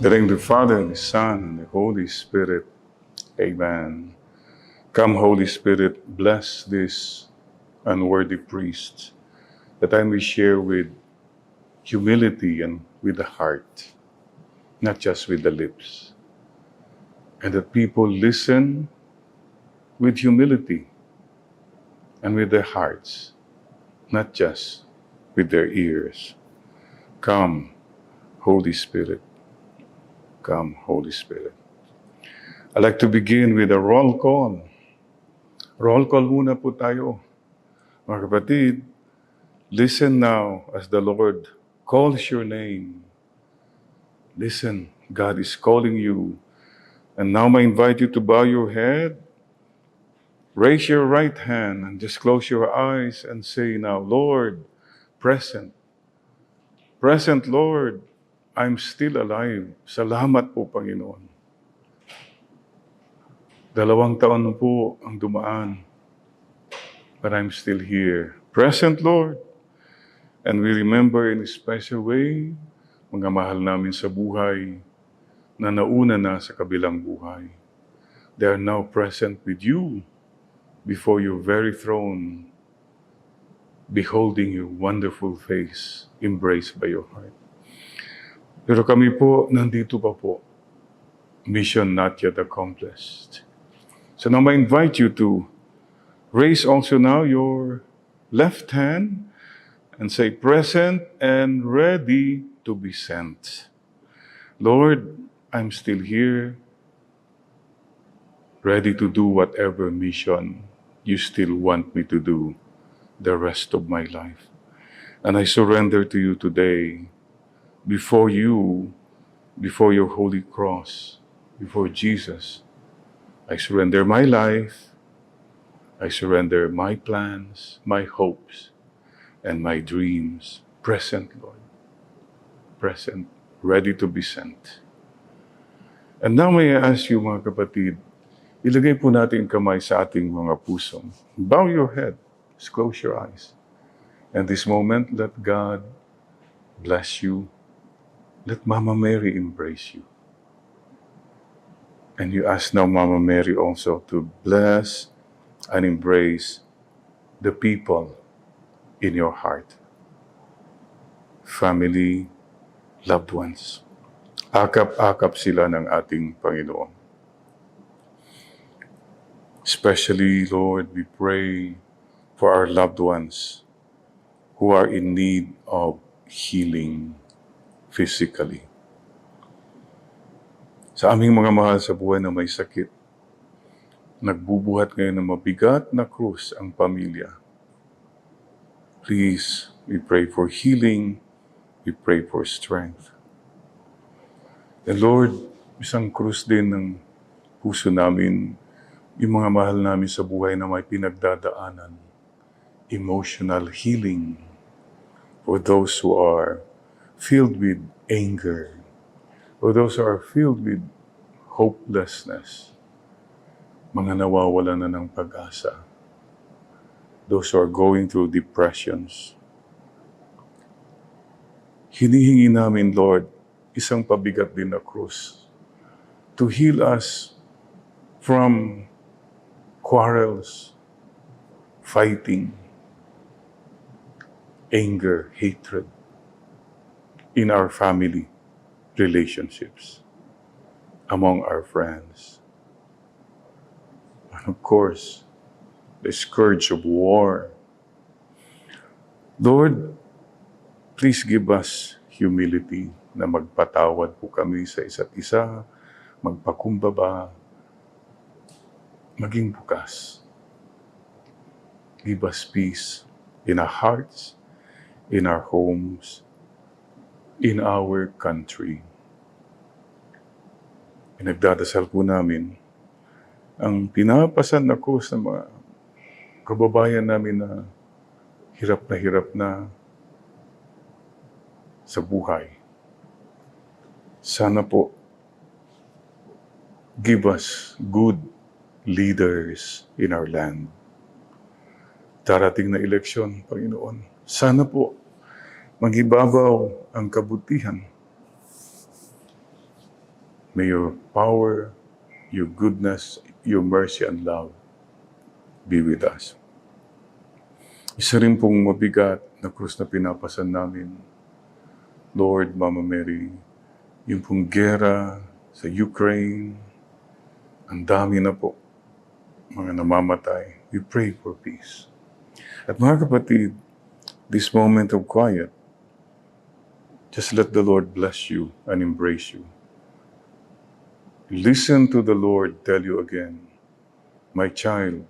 In the name of the Father, and the Son, and the Holy Spirit. Amen. Come, Holy Spirit, bless this unworthy priest, that I may share with humility and with the heart, not just with the lips. And that people listen with humility and with their hearts, not just with their ears. Come, Holy Spirit. Come, Holy Spirit. I'd like to begin with a roll call. Roll call muna po tayo. Mga kapatid, listen now as the Lord calls your name. Listen, God is calling you. And now I invite you to bow your head, raise your right hand, and just close your eyes and say now, Lord, present. Present, Lord, I'm still alive. Salamat po, Panginoon. 2 taon na po ang dumaan, but I'm still here. Present, Lord. And we remember in a special way, mga mahal namin sa buhay, na nauna na sa kabilang buhay. They are now present with you before your very throne, beholding your wonderful face, embraced by your heart. Pero kami po, nandito pa po. Mission not yet accomplished. So now I invite you to raise also now your left hand and say, present and ready to be sent. Lord, I'm still here, ready to do whatever mission you still want me to do the rest of my life. And I surrender to you today, before you, before your holy cross, before Jesus. I surrender my life, I surrender my plans, my hopes, and my dreams. Present, Lord. Present, ready to be sent. And now may I ask you, mga kapatid, ilagay po natin kamay sa ating mga puso. Bow your head, just close your eyes. And this moment, let God bless you. Let Mama Mary embrace you. And you ask now Mama Mary also to bless and embrace the people in your heart. Family, loved ones. Akap-akap sila ng ating Panginoon. Especially, Lord, we pray for our loved ones who are in need of healing physically. Sa aming mga mahal sa buhay na may sakit, nagbubuhat ngayon ng mabigat na krus ang pamilya. Please, we pray for healing, we pray for strength. And Lord, isang krus din ng puso namin, yung mga mahal namin sa buhay na may pinagdadaanan. Emotional healing for those who are filled with anger, for those who are filled with hopelessness, mga nawawala na ng pag-asa, those who are going through depressions. Hinihingi namin, Lord, isang pabigat din na krus to heal us from quarrels, fighting, anger, hatred in our family relationships, among our friends. And of course, the scourge of war. Lord, please give us humility na magpatawad po kami sa isa't isa, magpakumbaba, maging bukas. Give us peace in our hearts, in our homes, in our country. Pinagdadasal po namin ang pinapasan na krus ng mga kababayan namin na hirap na sa buhay. Sana po, give us good leaders in our land. Darating na eleksyon, Panginoon, sana po, magibabaw ang kabutihan. May your power, your goodness, your mercy and love be with us. Isa rin pong mabigat na krus na pinapasan namin, Lord, Mama Mary, yung pong gera sa Ukraine, ang dami na po mga namamatay. We pray for peace. At mga kapatid, this moment of quiet, just let the Lord bless you and embrace you. Listen to the Lord tell you again, my child,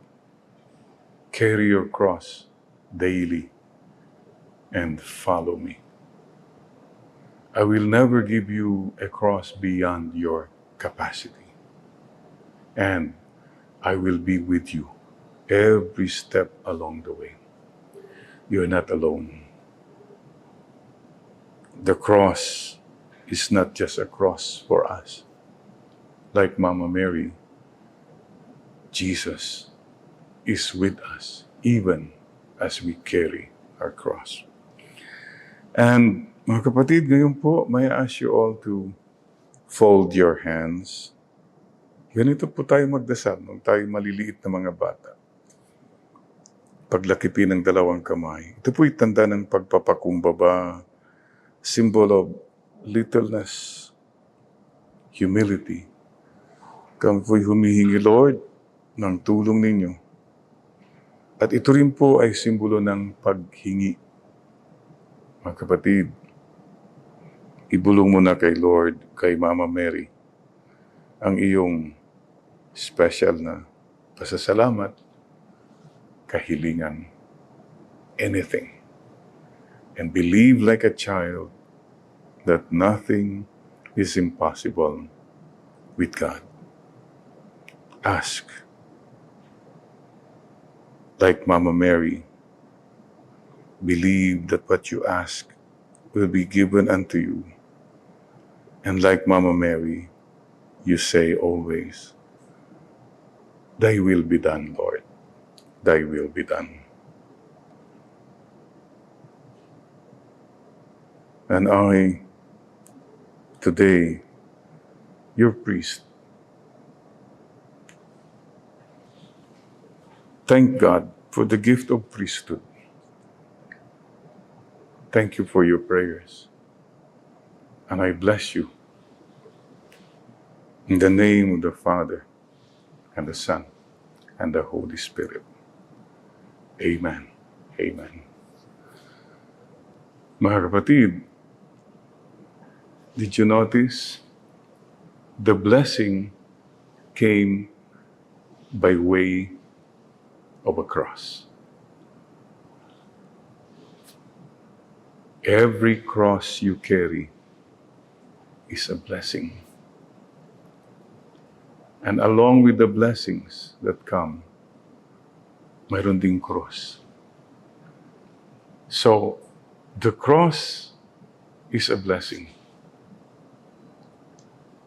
carry your cross daily and follow me. I will never give you a cross beyond your capacity. And I will be with you every step along the way. You're not alone. The cross is not just a cross for us. Like Mama Mary, Jesus is with us even as we carry our cross. And mga kapatid, ngayon po, may I ask you all to fold your hands. Ganito po tayo magdasal nung tayo maliliit na mga bata. Paglakipin ng dalawang kamay. Ito po'y tanda ng pagpapakumbaba, symbol of littleness, humility. Kami po'y humihingi, Lord, ng tulong ninyo. At ito rin po ay simbolo ng paghingi. Mga kapatid, ibulong mo na kay Lord, kay Mama Mary, ang iyong special na pasasalamat, kahilingan, anything. And believe like a child that nothing is impossible with God. Ask. Like Mama Mary, believe that what you ask will be given unto you. And like Mama Mary, you say always, Thy will be done, Lord. Thy will be done. And I, today, your priest, thank God for the gift of priesthood. Thank you for your prayers. And I bless you. In the name of the Father, and the Son, and the Holy Spirit. Amen. Amen. Mga kapatid, did you notice? The blessing came by way of a cross. Every cross you carry is a blessing. And along with the blessings that come, mayroon ding cross. So, the cross is a blessing.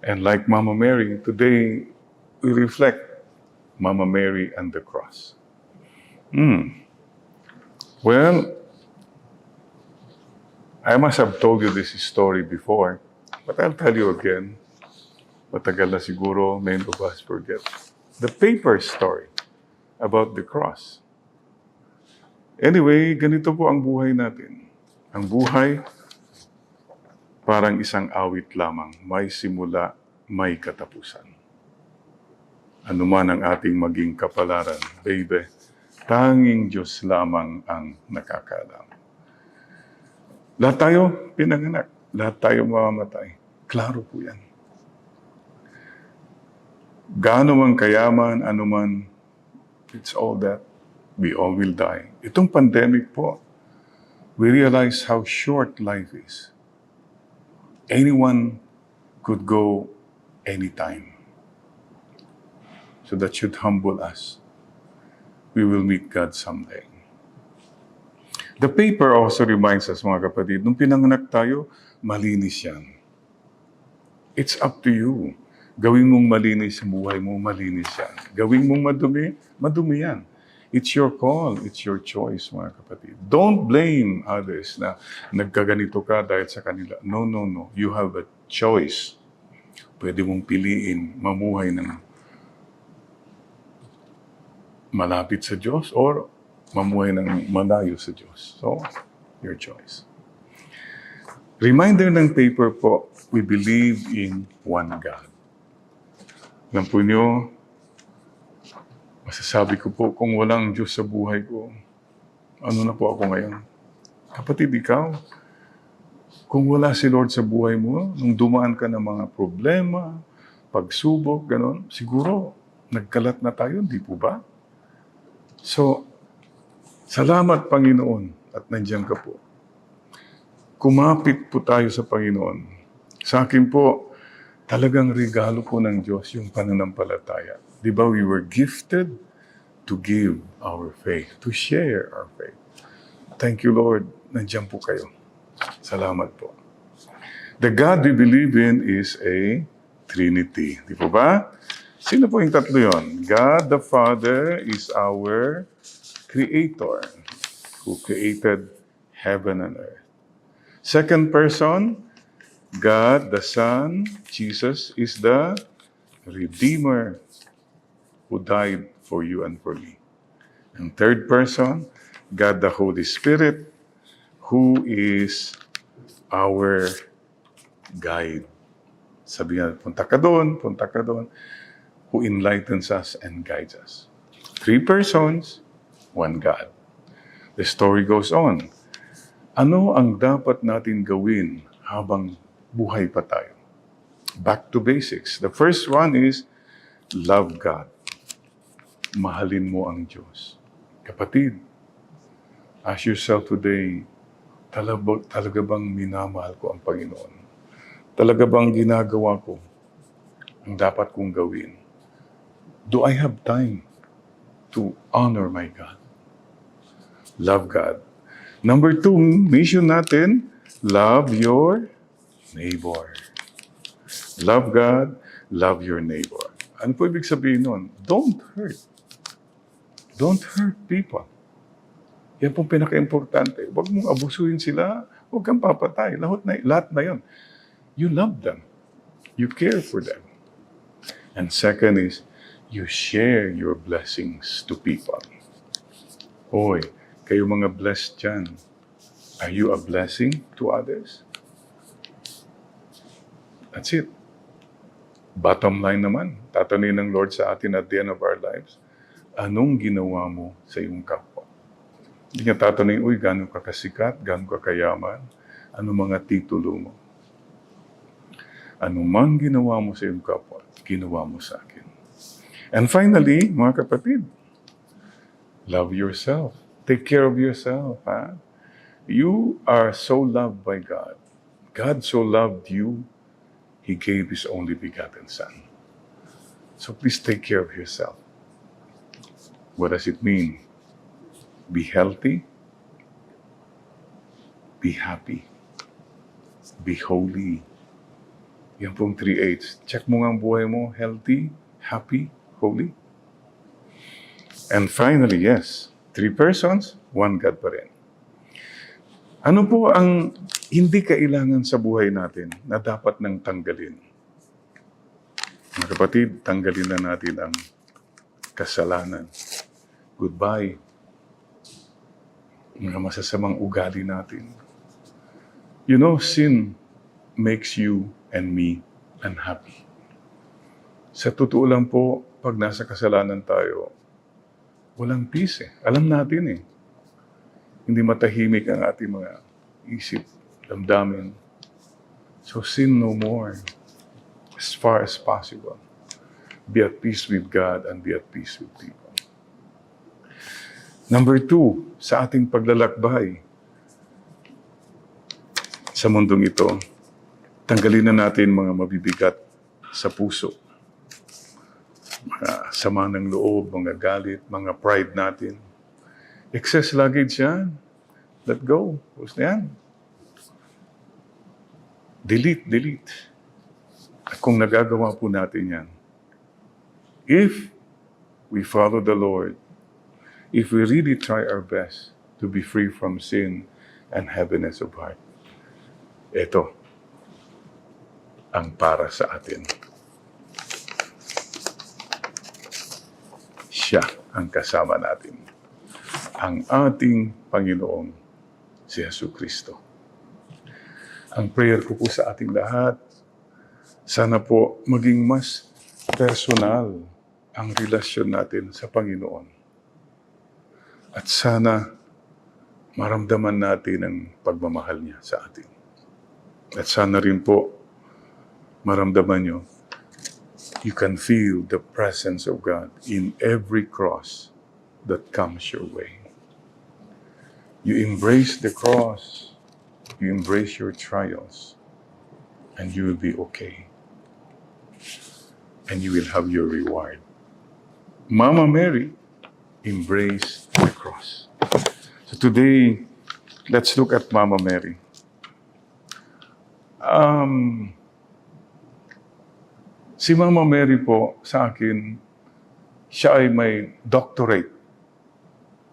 And like Mama Mary, today we reflect Mama Mary and the cross. Well, I must have told you this story before, but I'll tell you again. Matagal na siguro, many of us forget. The paper story about the cross. Anyway, ganito po ang buhay natin. Ang buhay, parang isang awit lamang. May simula, may katapusan. Ano man ang ating maging kapalaran, baby, tanging Diyos lamang ang nakakaalam. Lahat tayo pinanganak. Lahat tayo mamamatay. Klaro po yan. Gaano man kayaman, ano man, it's all that. We all will die. Itong pandemic po, we realize how short life is. Anyone could go anytime. So that should humble us. We will meet God someday. The paper also reminds us, mga kapatid, nung pinanganak tayo, malinis yan. It's up to you. Gawin mong malinis sa buhay mo, malinis yan. Gawin mong madumi, madumi yan. It's your call, it's your choice, mga kapatid. Don't blame others na nagkaganito ka dahil sa kanila. No, no, no. You have a choice. Pwede mong piliin mamuhay ng malapit sa Diyos or mamuhay ng malayo sa Diyos. So, your choice. Reminder ng paper po, we believe in one God. Alam po nyo, masasabi ko po, kung walang Diyos sa buhay ko, ano na po ako ngayon? Kapatid, ikaw, kung wala si Lord sa buhay mo, nung dumaan ka ng mga problema, pagsubok, gano'n, siguro, nagkalat na tayo, di po ba? So, salamat Panginoon at nandiyan ka po. Kumapit po tayo sa Panginoon. Sa akin po, talagang regalo po ng Diyos yung pananampalataya. Di ba, we were gifted to give our faith, to share our faith. Thank you, Lord. Nandiyan po kayo. Salamat po. The God we believe in is a Trinity. Di po ba? Sino po yung tatlo yun? God the Father is our Creator who created heaven and earth. Second person, God the Son, Jesus, is the Redeemer who died for you and for me. And third person, God the Holy Spirit, who is our guide. Sabi nga, punta ka doon, who enlightens us and guides us. Three persons, one God. The story goes on. Ano ang dapat natin gawin habang buhay pa tayo? Back to basics. The first one is love God. Mahalin mo ang Diyos. Kapatid, ask yourself today, talaga bang minamahal ko ang Panginoon? Talaga bang ginagawa ko ang dapat kong gawin? Do I have time to honor my God? Love God. Number 2, mission natin, love your neighbor. Love God, love your neighbor. Ano po ibig sabihin nun? Don't hurt. Don't hurt people. Yan pong pinaka-importante. Huwag mong abusuhin sila, huwag kang papatay. Lahat na yun. You love them. You care for them. And second is, you share your blessings to people. Hoy, kayo mga blessed dyan. Are you a blessing to others? That's it. Bottom line naman, tatanungin ng Lord sa atin at the end of our lives, anong ginawa mo sa iyong kapwa? Hindi niya tatanungin, uy, gano'n ka kasikat, gano'n ka kayaman, ano mga titulo mo? Ano mang ginawa mo sa iyong kapwa, ginawa mo sa akin. And finally, mga kapatid, love yourself. Take care of yourself. Ha? You are so loved by God. God so loved you, He gave His only begotten Son. So please take care of yourself. What does it mean? Be healthy. Be happy. Be holy. Yan pong 3 H's. Check mo nga ang buhay mo. Healthy, happy, holy. And finally, yes, 3 persons, one God pa rin. Ano po ang hindi kailangan sa buhay natin na dapat nang tanggalin? Mga kapatid, tanggalin na natin ang kasalanan. Goodbye. Mga masasamang ugali natin. You know, sin makes you and me unhappy. Sa totoo lang po, pag nasa kasalanan tayo, walang peace eh. Alam natin eh. Hindi matahimik ang ating mga isip, damdamin. So sin no more. As far as possible. Be at peace with God and be at peace with people. Number 2, sa ating paglalakbay sa mundong ito, tanggalin na natin mga mabibigat sa puso. Mga sama ng loob, mga galit, mga pride natin. Excess luggage yan. Let go. Tapos na yan. Delete. At kung nagagawa po natin yan, if we follow the Lord, if we really try our best to be free from sin and heaviness of heart, eto, ang para sa atin. Siya ang kasama natin. Ang ating Panginoong si Jesucristo. Ang prayer ko po sa ating lahat, sana po maging mas personal ang relasyon natin sa Panginoon. At sana maramdaman natin ang pagmamahal niya sa atin. At sana rin po maramdaman nyo, you can feel the presence of God in every cross that comes your way. You embrace the cross, you embrace your trials, and you will be okay. And you will have your reward. Mama Mary embraced the cross. So today, let's look at Mama Mary. Si Mama Mary po, sa akin, siya ay may doctorate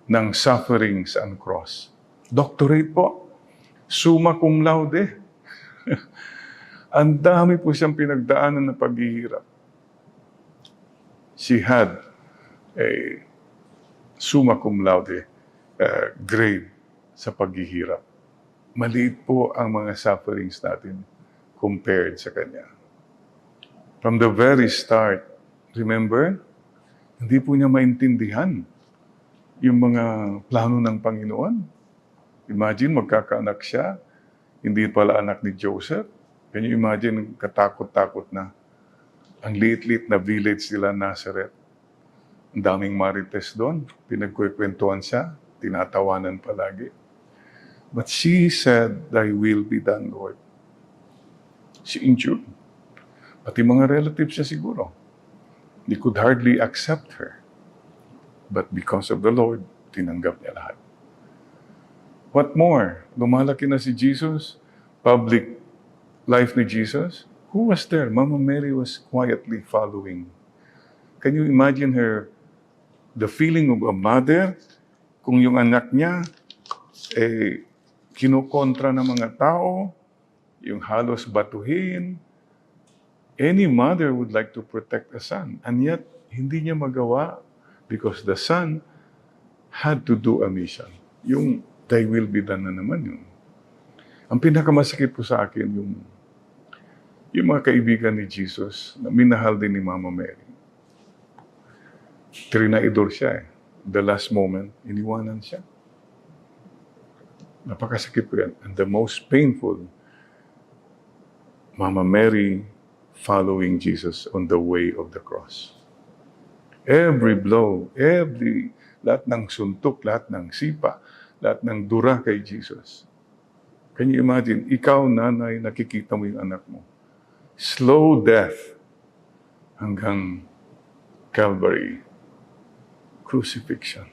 ng sufferings and cross. Doctorate po. Summa cum laude. Ang dami po siyang pinagdaanan na paghihirap. She had a summa cum laude grade sa paghihirap. Maliit po ang mga sufferings natin compared sa kanya. From the very start, remember, hindi po niya maintindihan yung mga plano ng Panginoon. Imagine, magkakaanak siya, hindi pala anak ni Joseph. Can you imagine, katakot-takot na. Ang liit-liit na village nila, Nazareth. Ang daming marites doon. Pinagkukwentuhan siya, tinatawanan palagi. But she said, "Thy will be done, Lord." She endured. Pati mga relatives niya siguro. They could hardly accept her. But because of the Lord, tinanggap niya lahat. What more? Lumalaki na si Jesus, public life ni Jesus. Who was there? Mama Mary was quietly following. Can you imagine her, the feeling of a mother, kung yung anak niya, kinukontra ng mga tao, yung halos batuhin. Any mother would like to protect a son. And yet, hindi niya magawa because the son had to do a mission. Yung thy will be done na naman yun. Ang pinakamasakit po sa akin, yung mga kaibigan ni Jesus, na minahal din ni Mama Mary. Trinaidor siya eh. The last moment, iniwanan siya. Napakasakit po yan. And the most painful, Mama Mary following Jesus on the way of the cross. Every blow, lahat ng suntok, lahat ng sipa, lahat ng dura kay Jesus. Can you imagine, ikaw, nanay, nakikita mo yung anak mo. Slow death hanggang Calvary, crucifixion.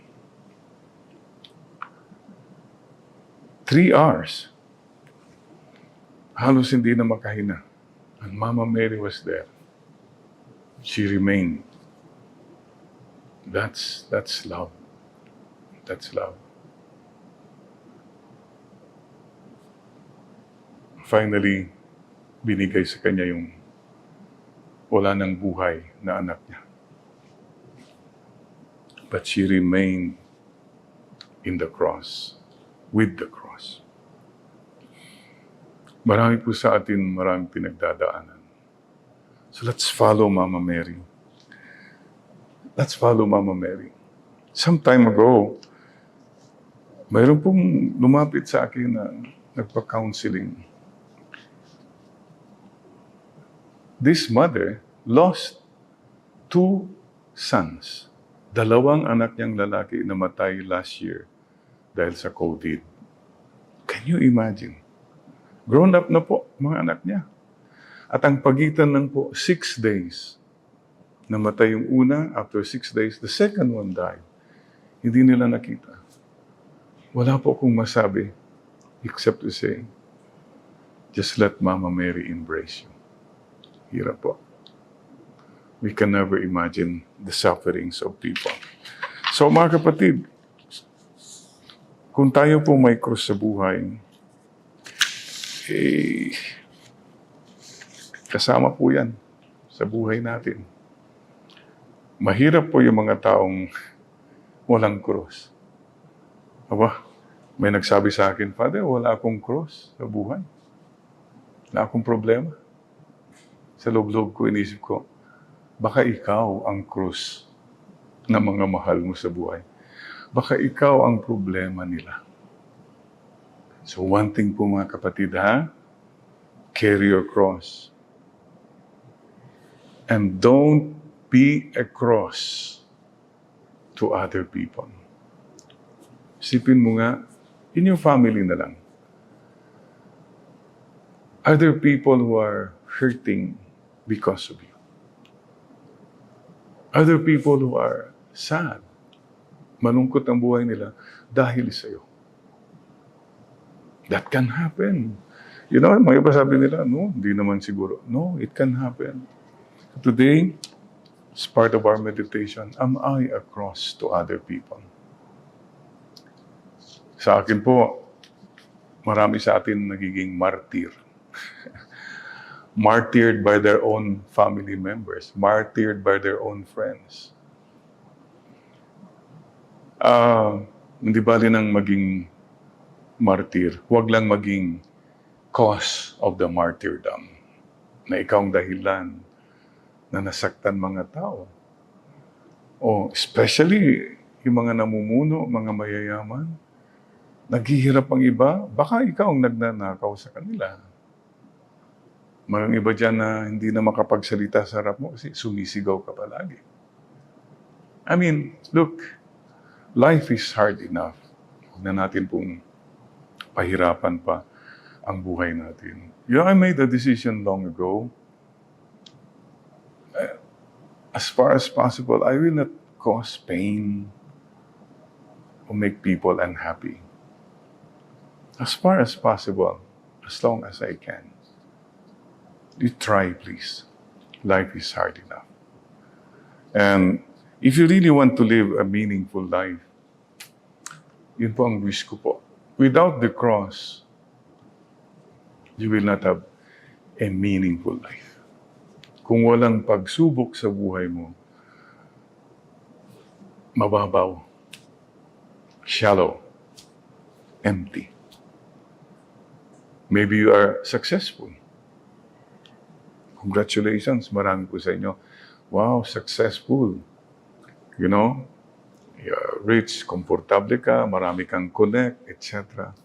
3 hours. Halos hindi na makahinga. And Mama Mary was there. She remained. That's love. That's love. Finally, binigay sa kanya yung wala ng buhay na anak niya. But she remained in the cross, with the cross. Marami po sa atin, maraming pinagdadaanan. So let's follow Mama Mary. Let's follow Mama Mary. Some time ago, mayroon pong lumapit sa akin na nagpa-counseling. This mother lost 2 sons. 2 anak niyang lalaki namatay last year dahil sa COVID. Can you imagine? Grown up na po, mga anak niya. At ang pagitan lang po, 6 days. Namatay yung una, after 6 days, the second one died. Hindi nila nakita. Wala po akong masabi, except to say, just let Mama Mary embrace you. Hirap po. We can never imagine the sufferings of people. So mga kapatid, kung tayo po may krus sa buhay, Kasama po yan sa buhay natin. Mahirap po yung mga taong walang cross. Aba, may nagsabi sa akin, Father, wala akong cross sa buhay. Wala akong problema. Sa loob-loob ko, inisip ko, baka ikaw ang cross ng mga mahal mo sa buhay. Baka ikaw ang problema nila. So one thing po mga kapatid, ha? Carry your cross. And don't be a cross to other people. Isipin mo nga, in your family na lang. Are there people who are hurting because of you? Are there people who are sad? Malungkot ang buhay nila dahil sa'yo. That can happen. You know, mga iba sabi nila, no, hindi naman siguro. No, it can happen. Today, as part of our meditation, am I a cross to other people? Sa akin po, marami sa atin nagiging martyr. Martyred by their own family members. Martyred by their own friends. Hindi bali nang maging martyr. Huwag lang maging cause of the martyrdom. Na ikaw ang dahilan na nasaktan mga tao. O especially yung mga namumuno, mga mayayaman, naghihirap ang iba, baka ikaw ang nagnanakaw sa kanila. Marang iba dyan na hindi na makapagsalita sa harap mo kasi sumisigaw ka palagi. I mean, look, life is hard enough. Huwag na natin pong pahirapan pa ang buhay natin. You know, I made a decision long ago. As far as possible, I will not cause pain or make people unhappy. As far as possible, as long as I can. You try, please. Life is hard enough. And if you really want to live a meaningful life, yun po ang wish ko po. Without the cross, you will not have a meaningful life. Kung walang pagsubok sa buhay mo, mababaw, shallow, empty. Maybe you are successful. Congratulations, marami po sa inyo. Wow, successful. You know, you're rich, komportable ka, marami kang connect, etc.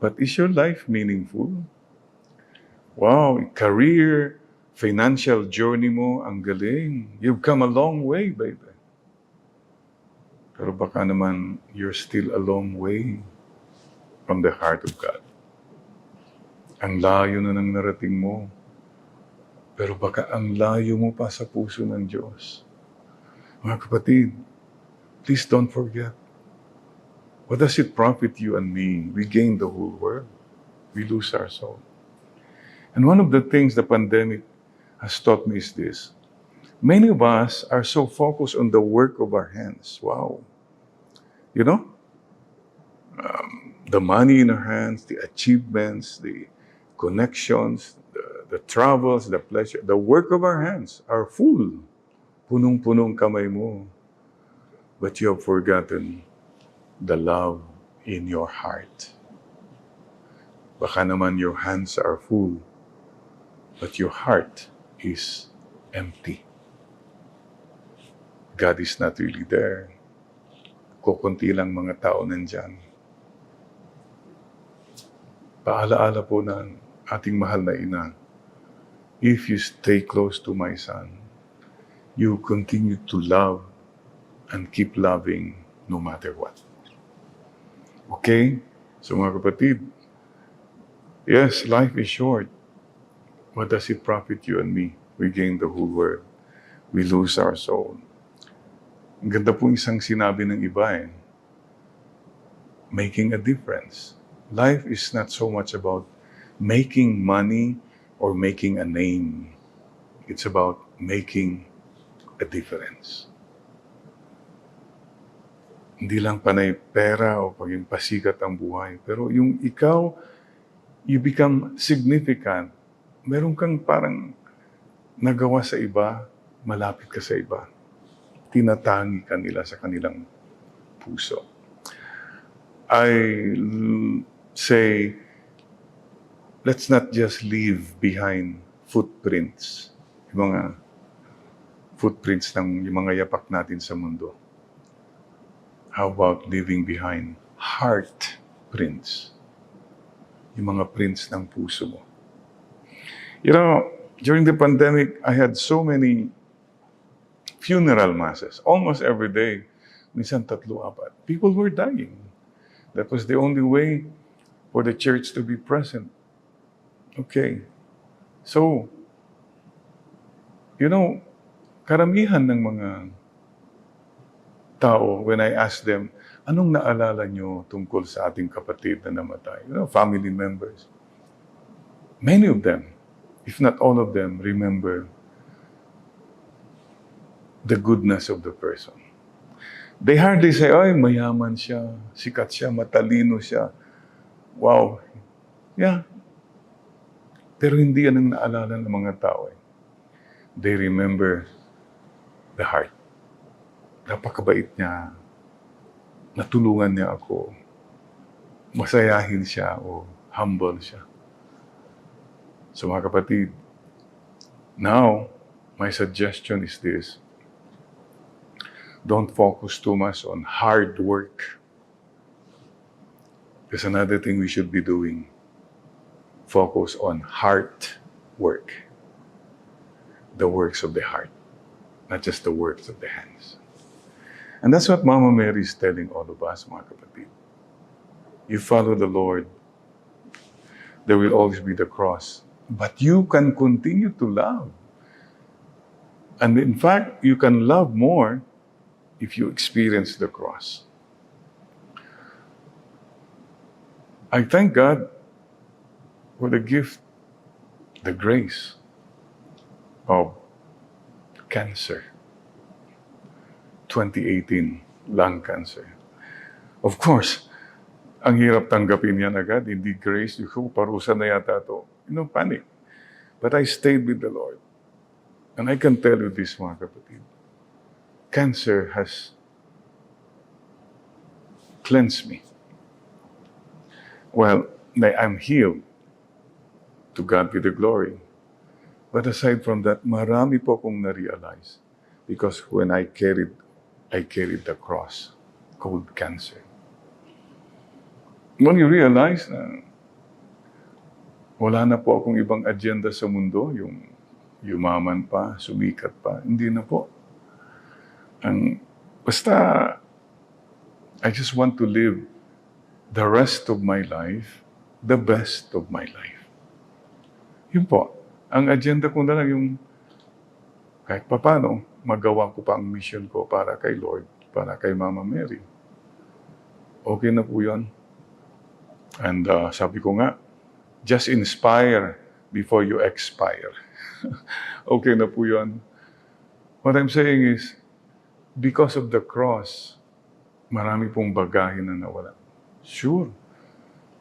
But is your life meaningful? Wow, career, financial journey mo, ang galing. You've come a long way, baby. Pero baka naman, you're still a long way from the heart of God. Ang layo na ng narating mo. Pero baka ang layo mo pa sa puso ng Diyos. Mga kapatid, please don't forget. What does it profit you and me? We gain the whole world. We lose our soul. And one of the things the pandemic has taught me is this. Many of us are so focused on the work of our hands. Wow. You know? The money in our hands, the achievements, the connections, the travels, the pleasure, the work of our hands are full. Punong-punong kamay mo. But you have forgotten the love in your heart. Baka naman your hands are full, but your heart is empty. God is not really there. Kukunti lang mga tao nandyan. Paalaala po ng ating mahal na ina, if you stay close to my son, you continue to love and keep loving no matter what. Okay? So mga kapatid, yes, life is short. What does it profit you and me? We gain the whole world. We lose our soul. Ang ganda pong isang sinabi ng iba making a difference. Life is not so much about making money or making a name. It's about making a difference. Hindi lang panay pera o paging pasikat ang buhay. Pero yung ikaw, you become significant meron kang parang nagawa sa iba, malapit ka sa iba. Tinatangi ka nila sa kanilang puso. I say, let's not just leave behind footprints. Yung mga footprints ng yung mga yapak natin sa mundo. How about leaving behind heart prints? Yung mga prints ng puso mo. You know, during the pandemic, I had so many funeral masses, almost every day. Minsan 3-4. People were dying. That was the only way for the church to be present. Okay. So, you know, karamihan ng mga tao, when I ask them, anong naalala nyo tungkol sa ating kapatid na namatay? You know, family members. Many of them, if not all of them, remember the goodness of the person. They hardly say, ay, mayaman siya, sikat siya, matalino siya. Wow. Yeah. Pero hindi yan ang naalala ng mga tao. They remember the heart. Napakabait niya. Natulungan niya ako. Masayahin siya o humble siya. So mga kapatid, now, my suggestion is this. Don't focus too much on hard work. There's another thing we should be doing. Focus on heart work. The works of the heart, not just the works of the hands. And that's what Mama Mary is telling all of us, mga kapatid. You follow the Lord, there will always be the cross. But you can continue to love. And in fact, you can love more if you experience the cross. I thank God for the gift, the grace of cancer. 2018, lung cancer. Of course, ang hirap tanggapin yan agad, hindi grace, parusa na yata ito. Panic. But I stayed with the Lord. And I can tell you this, mga kapatid. Cancer has cleansed me. Well, I'm healed. To God be the glory. But aside from that, marami po akong na-realize. Because when I carried the cross called cancer. When you realize na wala na po akong ibang agenda sa mundo, yung yumaman pa, sumikat pa, hindi na po. Basta, I just want to live the rest of my life, the best of my life. Yun po. Ang agenda ko na lang yung kahit papano, magawa ko pa ang mission ko para kay Lord, para kay Mama Mary. Okay na po yun. And sabi ko nga, just inspire before you expire. Okay na po yun. What I'm saying is, because of the cross, marami pong bagahe na nawala. Sure,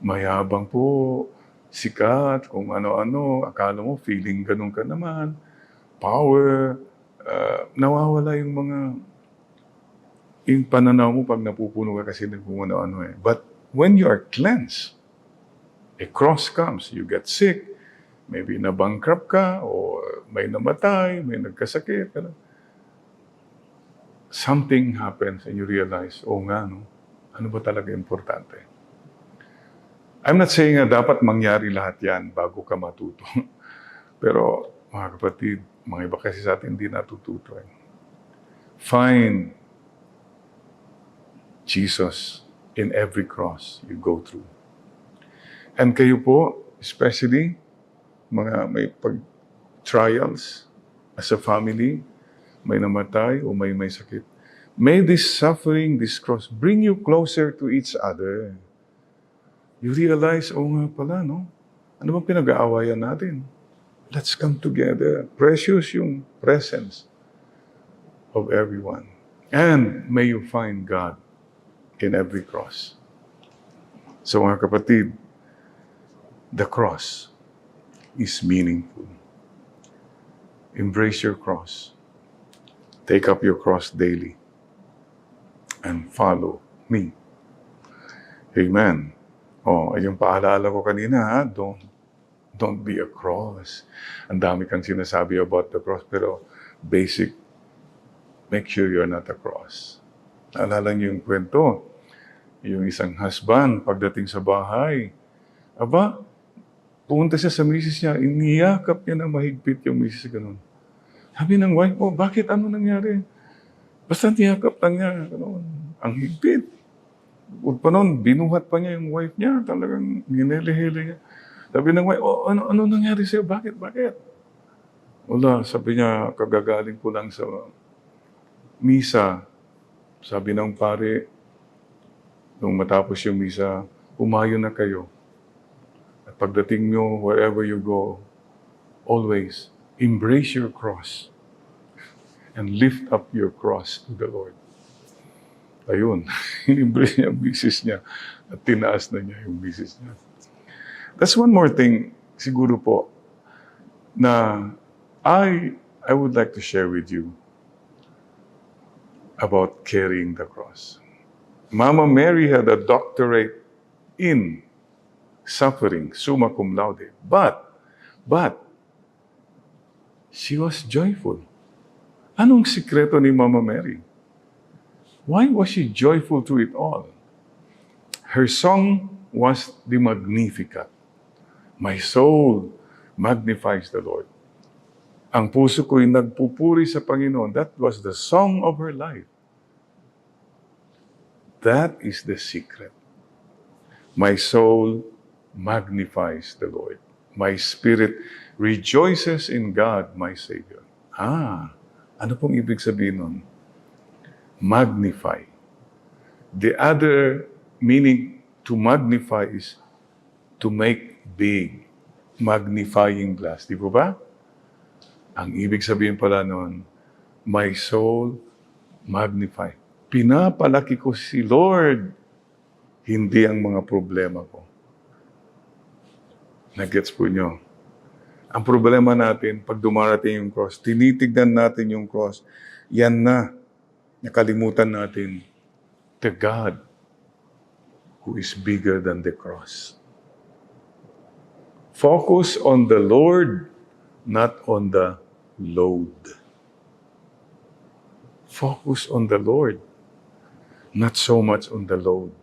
mayabang po, sikat, kung ano-ano, akala mo, feeling ganun ka naman, power, nawawala yung pananaw mo pag napupuno ka kasi kung ano-ano eh. But when you are cleansed, a cross comes, you get sick, maybe na-bankrupt ka, o may namatay, may nagkasakit, something happens and you realize, oh nga, no? Ano ba talaga importante? I'm not saying na dapat mangyari lahat yan bago ka matuto. Pero, mga kapatid, mga iba kasi sa atin hindi natututo. Find Jesus in every cross you go through. And kayo po, especially, mga may trials as a family, may namatay o may sakit. May this suffering, this cross, bring you closer to each other. You realize, oh nga pala, no? Ano bang pinag-aawayan natin? Let's come together. Precious yung presence of everyone. And may you find God in every cross. So mga kapatid, the cross. is meaningful. Embrace your cross. Take up your cross daily and follow me. Amen. Oh, yung paalala ko kanina, ha? Don't be a cross. Ang dami kang sinasabi about the cross, pero basic, make sure you're not a cross. Naalala niyo yung kwento, yung isang husband, pagdating sa bahay, aba, pumunta siya sa misis niya, iniyakap niya na mahigpit yung misis, ganun. Sabi ng wife, oh, bakit? Ano nangyari? Basta niyakap lang niya, ganun. Ang higpit. Huwag pa nun, binuhat pa niya yung wife niya, talagang ginele-hele niya. Sabi ng wife, oh, ano nangyari sa'yo? Bakit? Wala, sabi niya, kagagaling ko lang sa misa. Sabi ng pare, nung matapos yung misa, umayo na kayo. At pagdating nyo, wherever you go, always embrace your cross and lift up your cross to the Lord. Ayun, in-embrace niya ang misis niya at tinaas na niya yung misis niya. That's one more thing, siguro po, na I would like to share with you about carrying the cross. Mama Mary had a doctorate in suffering, summa cum laude. But, she was joyful. Anong sikreto ni Mama Mary? Why was she joyful through it all? Her song was the Magnificat. My soul magnifies the Lord. Ang puso ko'y nagpupuri sa Panginoon. That was the song of her life. That is the secret. My soul magnifies the Lord. My spirit rejoices in God, my Savior. Ano pong ibig sabihin nun? Magnify. The other meaning to magnify is to make big. Magnifying glass. Di po ba? Ang ibig sabihin pala nun, my soul magnify. Pinapalaki ko si Lord, hindi ang mga problema ko. Nagets po nyo? Ang problema natin, pag dumarating yung cross, tinitignan natin yung cross, yan na, nakalimutan natin, the God who is bigger than the cross. Focus on the Lord, not on the load. Focus on the Lord, not so much on the load.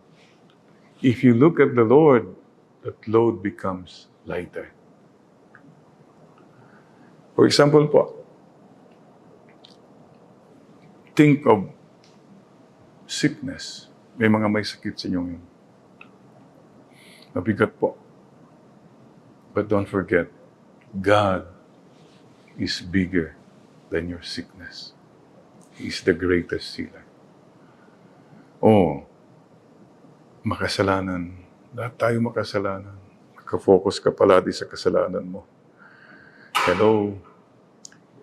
If you look at the Lord, that load becomes lighter. For example po, think of sickness. May mga may sakit sa inyo ngayon. Mabigat po. But don't forget, God is bigger than your sickness. He is the greatest healer. Oh, makasalanan. Lahat tayo makasalanan. Nakafocus ka palagi sa kasalanan mo. Hello,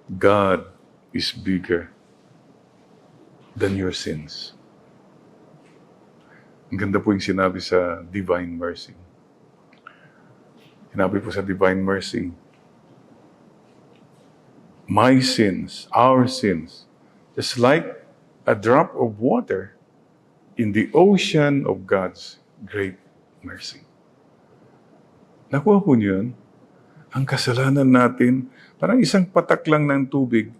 God is bigger than your sins. Ang ganda po yung sinabi sa Divine Mercy. Sinabi po sa Divine Mercy, my sins, our sins, just like a drop of water in the ocean of God's great mercy. Nakuha po niyo yun? Ang kasalanan natin, parang isang patak lang ng tubig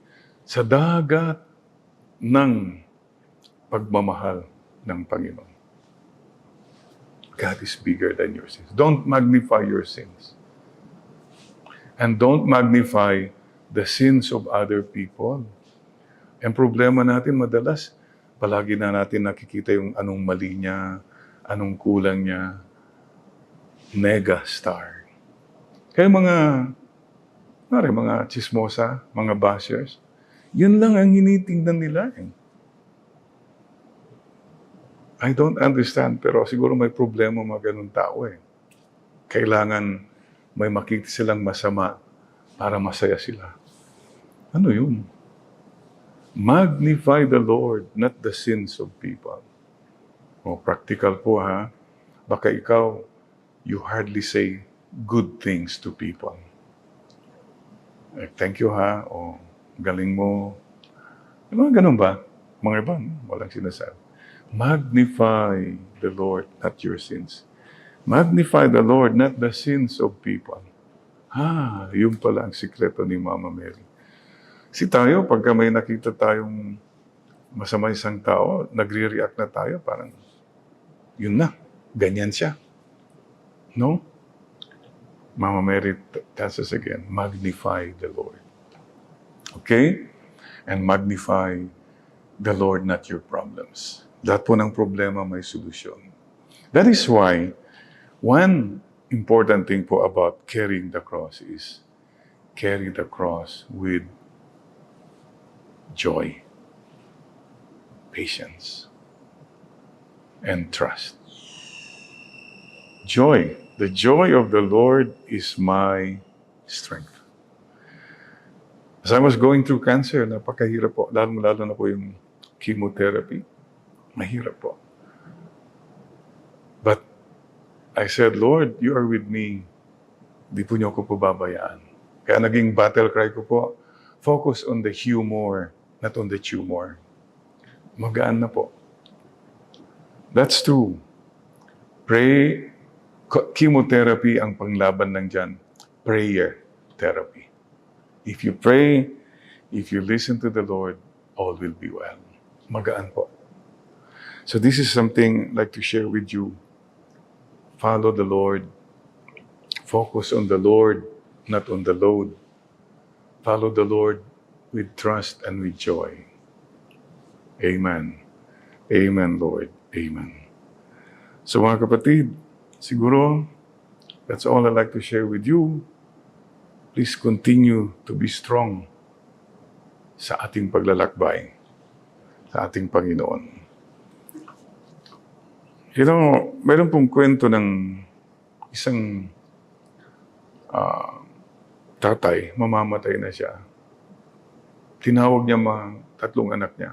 sa dagat ng pagmamahal ng Panginoon. God is bigger than your sins. Don't magnify your sins. And don't magnify the sins of other people. Ang problema natin madalas, palagi na natin nakikita yung anong mali niya, anong kulang niya. Mega star. Kaya mga chismosa, mga bashers, yun lang ang hinitingnan nila. I don't understand, pero siguro may problema mga ganun tao eh. Kailangan may makita silang masama para masaya sila. Ano yun? Magnify the Lord, not the sins of people. O, practical po ha. Baka ikaw, you hardly say good things to people. Thank you ha, o galing mo. Yung mga ganun ba? Mga iba, walang sinasabi. Magnify the Lord, not your sins. Magnify the Lord, not the sins of people. Yun pala ang sikreto ni Mama Mary. Si tayo, pagka may nakita tayong masama isang tao, nagre-react na tayo, parang, yun na, ganyan siya. No? Mama Mary tells us again, magnify the Lord. Okay? And magnify the Lord, not your problems. Lahat po ng problema may solusyon. That is why, one important thing po about carrying the cross is carry the cross with joy, patience, and trust. Joy. The joy of the Lord is my strength. As I was going through cancer, napakahirap po. Lalo na po yung chemotherapy. Mahirap po. But I said, Lord, you are with me. Di po niyo ako pababayaan. Kaya naging battle cry ko po, focus on the humor, not on the tumor. Magaan na po. That's true. Pray. Chemotherapy ang panglaban ng dyan. Prayer therapy. If you pray, if you listen to the Lord, all will be well. Magaan po. So this is something I'd like to share with you. Follow the Lord. Focus on the Lord, not on the load. Follow the Lord with trust and with joy. Amen. Amen, Lord. Amen. So mga kapatid, siguro, that's all I'd like to share with you. Please continue to be strong sa ating paglalakbay, sa ating Panginoon. You know, meron pong kwento ng isang tatay, mamamatay na siya. Tinawag niya mga 3 anak niya.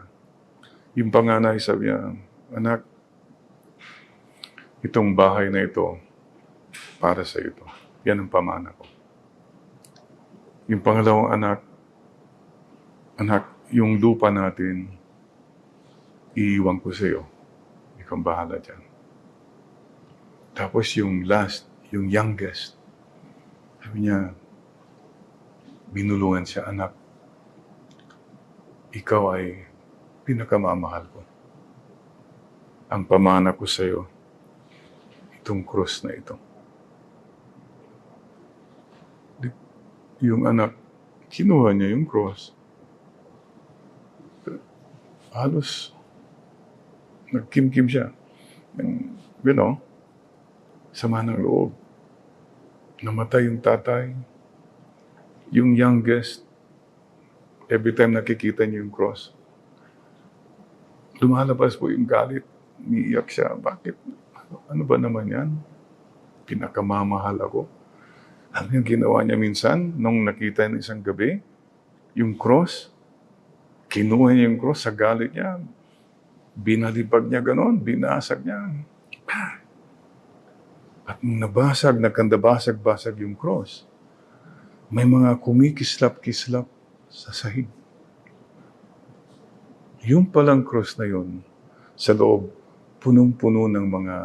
Yung panganay sabi niya, anak, itong bahay na ito, para sa ito. Yan ang pamana ko. Yung pangalawang anak, yung lupa natin, iiwan ko sa iyo. Ikaw ang bahala dyan. Tapos yung last, yung youngest, sabi niya, binulungan siya, anak, ikaw ay pinakamamahal ko. Ang pamana ko sa iyo, itong cross na ito. Yung anak, kinuha niya yung cross. Halos, nagkim-kim siya. You know, sama ng loob. Namatay yung tatay. Yung youngest, every time nakikita niya yung cross, lumalabas po yung galit. Umiiyak siya. Bakit? Ano ba naman yan? Pinakamamahal ako. Ano yung ginawa niya minsan nung nakita niya isang gabi? Yung cross. Kinuha niya yung cross sa galit niya. Binalibag niya ganon. Binasag niya. At nung nabasag, nagkandabasag-basag yung cross, may mga kumikislap-kislap sa sahig. Yung palang cross na yun, sa loob, punong-puno ng mga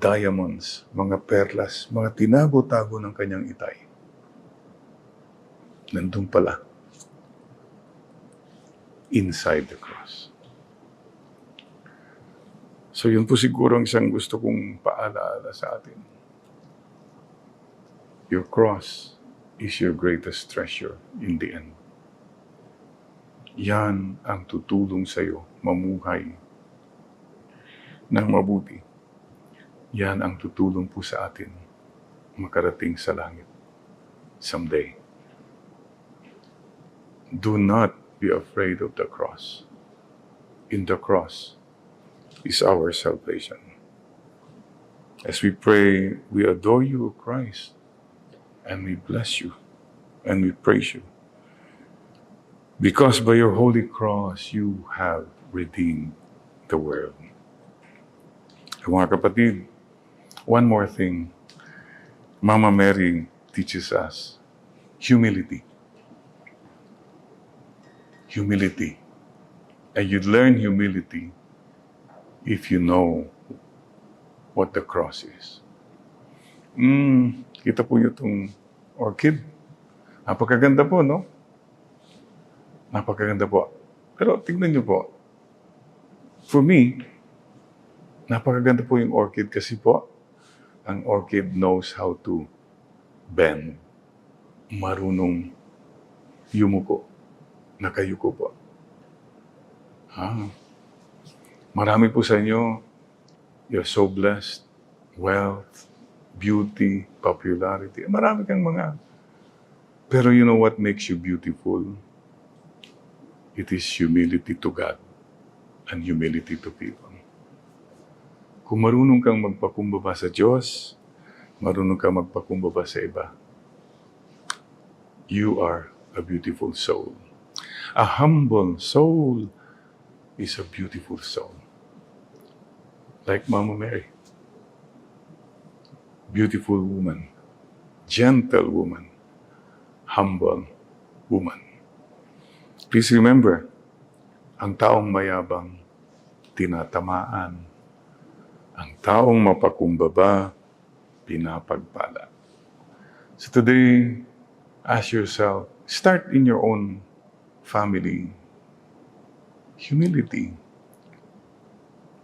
diamonds, mga perlas, mga tinago-tago ng kanyang itay. Nandun pala. Inside the cross. So yun po siguro ang isang gusto kong paalaala sa atin. Your cross is your greatest treasure in the end. Yan ang tutulong sa iyo mamuhay ng mabuti. Yan ang tutulong po sa atin makarating sa langit someday. Do not be afraid of the cross. In the cross is our salvation. As we pray, we adore you, O Christ, and we bless you, and we praise you. Because by your holy cross, you have redeemed the world. Mga kapatid, one more thing. Mama Mary teaches us humility. humility. And you learn humility if you know what the cross is. Kita po yung itong orchid. Napakaganda po, no? Napakaganda po. Pero tingnan niyo po, for me, napakaganda po yung orchid kasi po, ang orchid knows how to bend. Marunong yumuko. Nakayuko po. Marami po sa inyo, you're so blessed. Wealth, beauty, popularity. Marami kang mga. Pero you know what makes you beautiful? It is humility to God and humility to people. Kung marunong kang magpakumbaba sa Diyos, marunong kang magpakumbaba sa iba, you are a beautiful soul. A humble soul is a beautiful soul. Like Mama Mary. Beautiful woman, gentle woman, humble woman. Please remember, ang taong mayabang, tinatamaan. Ang taong mapakumbaba, pinapagpala. So today, ask yourself, start in your own family. Humility.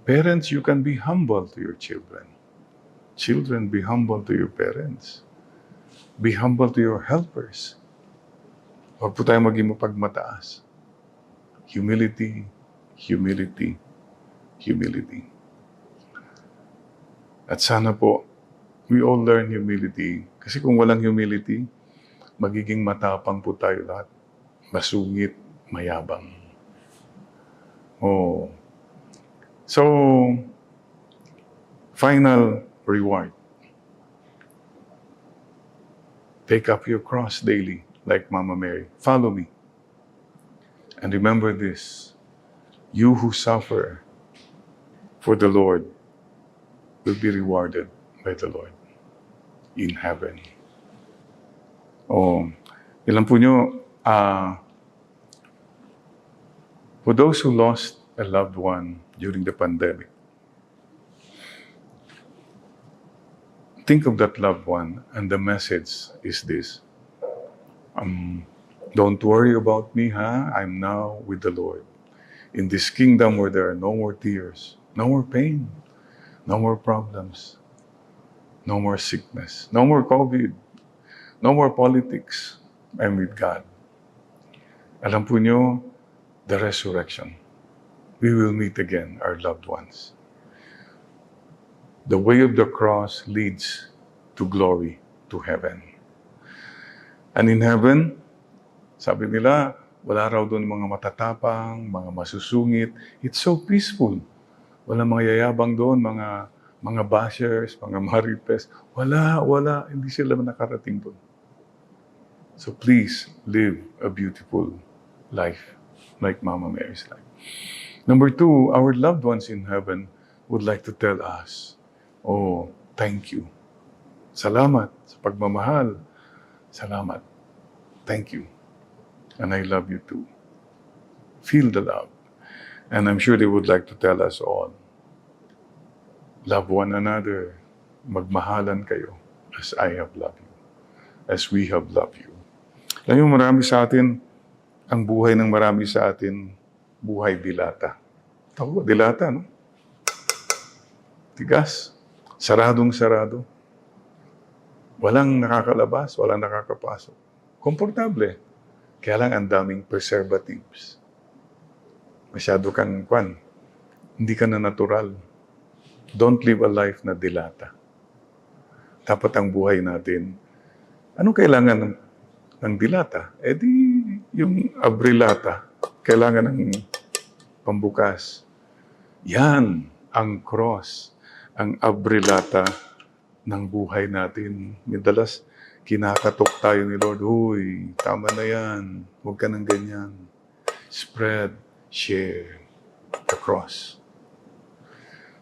Parents, you can be humble to your children. Children, be humble to your parents. Be humble to your helpers. Huwag po tayo maging mapagmataas. Humility, humility, humility. At sana po, we all learn humility. Kasi kung walang humility, magiging matapang po tayo lahat. Masungit, mayabang. So, final reward. Take up your cross daily, like Mama Mary. Follow me. And remember this, you who suffer for the Lord will be rewarded by the Lord in heaven. Ilan po nyo, for those who lost a loved one during the pandemic, think of that loved one, and the message is this. Don't worry about me, I'm now with the Lord. In this kingdom where there are no more tears, no more pain, no more problems, no more sickness, no more COVID, no more politics. I'm with God. Alam po nyo, the resurrection. We will meet again our loved ones. The way of the cross leads to glory, to heaven. And in heaven, sabi nila, wala raw doon mga matatapang, mga masusungit. It's so peaceful. Wala mga yayabang doon, mga bashers, mga marites. Wala, hindi sila nakarating doon. So please, live a beautiful life, like Mama Mary's life. Number 2, our loved ones in heaven would like to tell us, thank you. Salamat sa pagmamahal. Salamat. Thank you. And I love you too. Feel the love. And I'm sure they would like to tell us all, love one another. Magmahalan kayo as I have loved you. As we have loved you. Alam mo, marami sa atin, ang buhay ng marami sa atin, buhay dilata. Tawag, dilata, no? Tigas. Saradong-sarado. Walang nakakalabas, walang nakakapasok. Komportable. Kaya lang ang daming preservatives. Masyado kang hindi ka na natural. Don't live a life na dilata. Dapat ang buhay natin, anong kailangan ng dilata? Yung abrilata, kailangan ng pambukas. Yan ang cross, ang abrilata ng buhay natin. Madalas, kinakatok tayo ni Lord, huy, tama na yan, huwag ka ng ganyan. Spread, share the cross.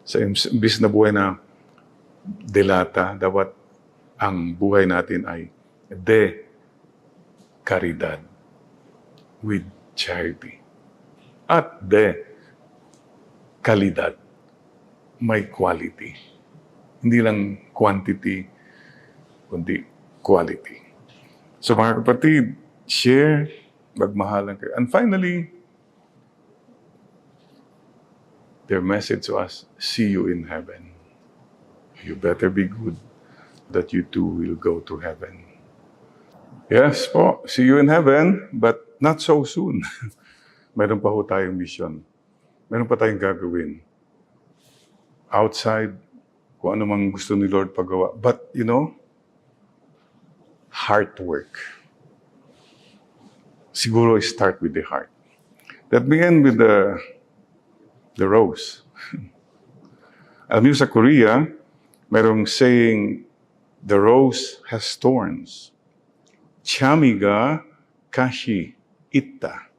Sa imbis na buhay na delata, dapat ang buhay natin ay de caridad, with charity. At kalidad. May quality. Hindi lang quantity, kundi quality. So mga kapatid, share, magmahalan kayo. And finally, their message to us, see you in heaven. You better be good that you too will go to heaven. Yes po, see you in heaven, but not so soon. Meron pa ho tayong mission. Meron pa tayong gagawin. Outside, kung ano mang gusto ni Lord pagawa. But, heart work. Siguro start with the heart. Let me end with the rose. Alam niyo sa Korea, merong saying, the rose has thorns. Chamiga kashi itta.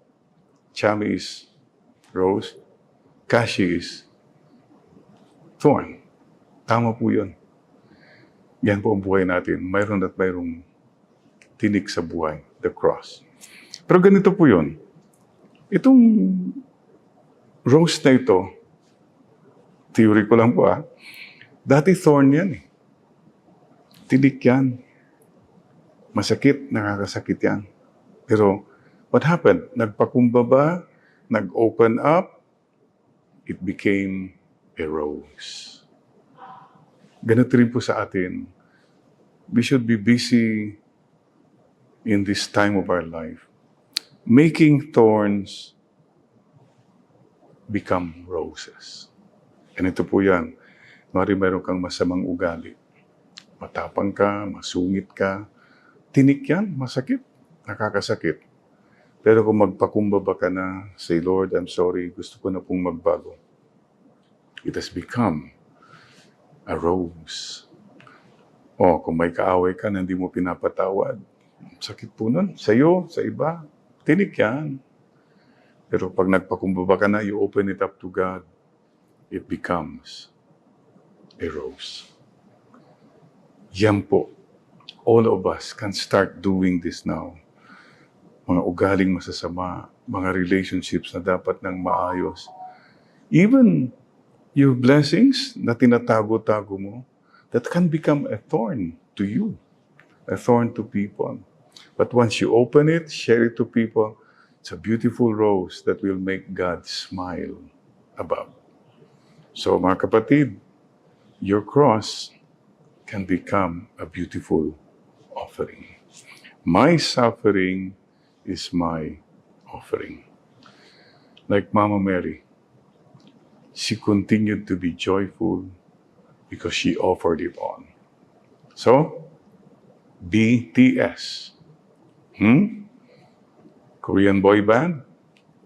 Chami is rose. Kashi is thorn. Tama po yun. Yan po ang buhay natin. Mayroon at mayroong tinik sa buhay. The cross. Pero ganito po yun. Itong rose na ito, theory ko lang po dati thorn yan eh. Tinik yan. Masakit, nakakasakit yan. Pero what happened? Nagpakumbaba, nag-open up, it became a rose. Ganito rin po sa atin. We should be busy in this time of our life, making thorns become roses. Ganito po yan. Meron kang masamang ugali. Matapang ka, masungit ka. Tinik yan, masakit, nakakasakit. Pero kung magpakumbaba ka na, say, Lord, I'm sorry, gusto ko na pong magbago. It has become a rose. Kung may kaaway ka na hindi mo pinapatawad, sakit po nun. Sa'yo, sa iba, tinik yan. Pero pag nagpakumbaba ka na, you open it up to God, it becomes a rose. Yan po. All of us can start doing this now. Mga ugaling masasama, mga relationships na dapat nang maayos. Even your blessings na tinatago-tago mo, that can become a thorn to you, a thorn to people. But once you open it, share it to people, it's a beautiful rose that will make God smile about. So mga kapatid, your cross can become a beautiful offering. My suffering is my offering. Like Mama Mary, she continued to be joyful because she offered it on. So, BTS. Korean boy band?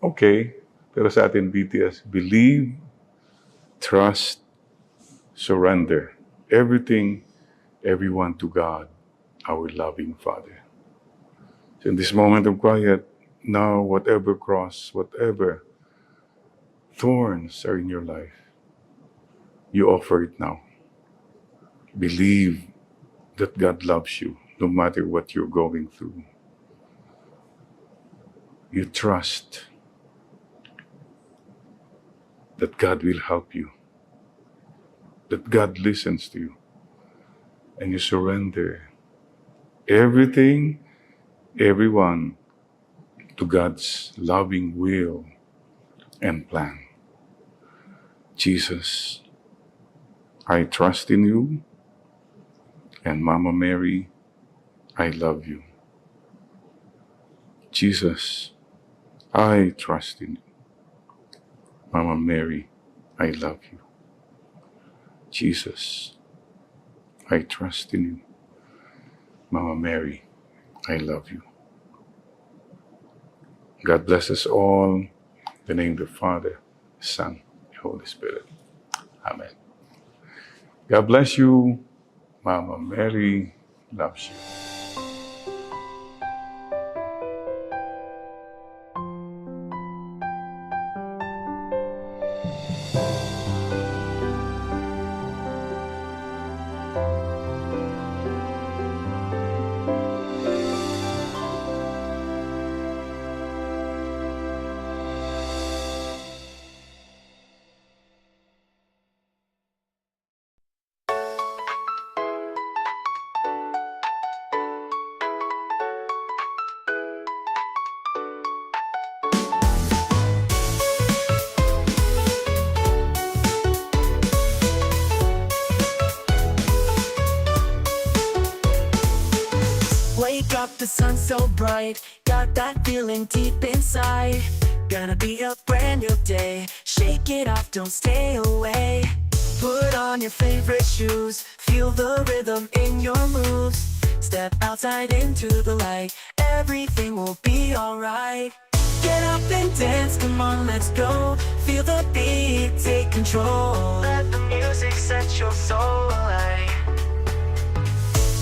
Okay. Pero sa atin, BTS, believe, trust, surrender. Everything, everyone to God, our loving Father. So in this moment of quiet, now whatever cross, whatever thorns are in your life, you offer it now. Believe that God loves you, no matter what you're going through. You trust that God will help you, that God listens to you, and you surrender everything, everyone to God's loving will and plan. Jesus, I trust in you, and Mama Mary, I love you. Jesus, I trust in you. Mama Mary, I love you. Jesus, I trust in you. Mama Mary, I love you. God bless us all. In the name of the Father, Son, and Holy Spirit. Amen. God bless you. Mama Mary loves you. the sun so bright, got that feeling deep inside. Gonna be a brand new day, shake it off, don't stay away. Put on your favorite shoes, feel the rhythm in your moves. Step outside into the light, everything will be alright. Get up and dance, come on, let's go. Feel the beat, take control. Let the music set your soul alight.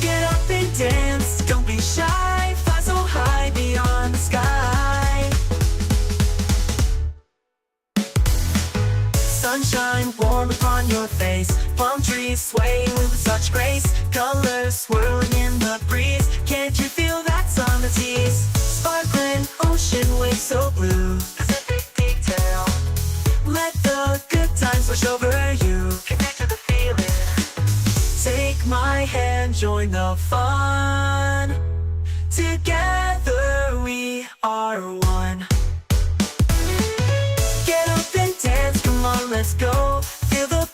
Get up and dance, don't be shy. Fly so high beyond the sky. Sunshine warm upon your face, palm trees swaying with such grace. Colors swirling in the breeze, can't you feel that summer tease? Sparkling ocean waves so blue, Pacific detail. Let the good times wash over you, connect to the feeling. Take my hand, join the fun. Together we are one. Get up and dance, come on, let's go. Feel the